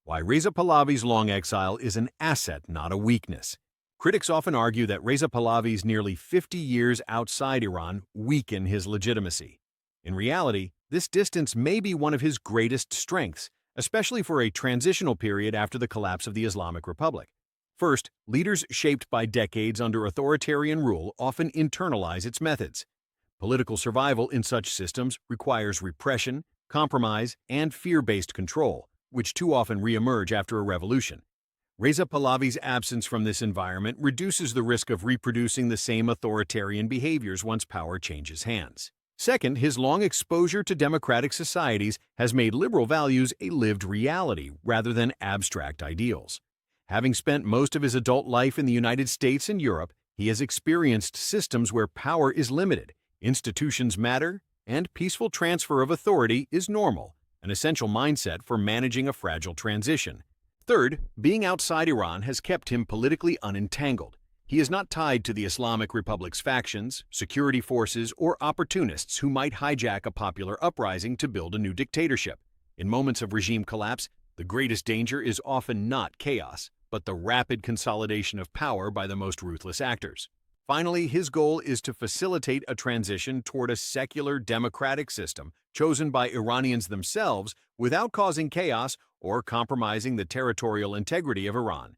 Why Reza Pahlavi's long exile is an asset, not a weakness. Critics often argue that Reza Pahlavi's nearly 50 years outside Iran weaken his legitimacy. In reality, this distance may be one of his greatest strengths, especially for a transitional period after the collapse of the Islamic Republic. First, leaders shaped by decades under authoritarian rule often internalize its methods. Political survival in such systems requires repression, compromise, and fear-based control, which too often re-emerge after a revolution. Reza Pahlavi's absence from this environment reduces the risk of reproducing the same authoritarian behaviors once power changes hands. Second, his long exposure to democratic societies has made liberal values a lived reality rather than abstract ideals. Having spent most of his adult life in the United States and Europe, he has experienced systems where power is limited, institutions matter, and peaceful transfer of authority is normal, an essential mindset for managing a fragile transition. Third, being outside Iran has kept him politically unentangled. He is not tied to the Islamic Republic's factions, security forces, or opportunists who might hijack a popular uprising to build a new dictatorship. In moments of regime collapse, the greatest danger is often not chaos, but the rapid consolidation of power by the most ruthless actors. Finally, his goal is to facilitate a transition toward a secular democratic system chosen by Iranians themselves without causing chaos or compromising the territorial integrity of Iran.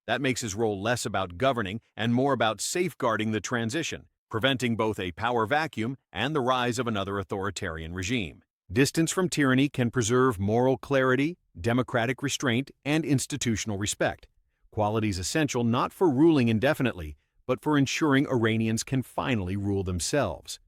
That makes his role less about governing and more about safeguarding the transition, preventing both a power vacuum and the rise of another authoritarian regime. Distance from tyranny can preserve moral clarity, democratic restraint, and institutional respect, qualities essential not for ruling indefinitely, but for ensuring Iranians can finally rule themselves.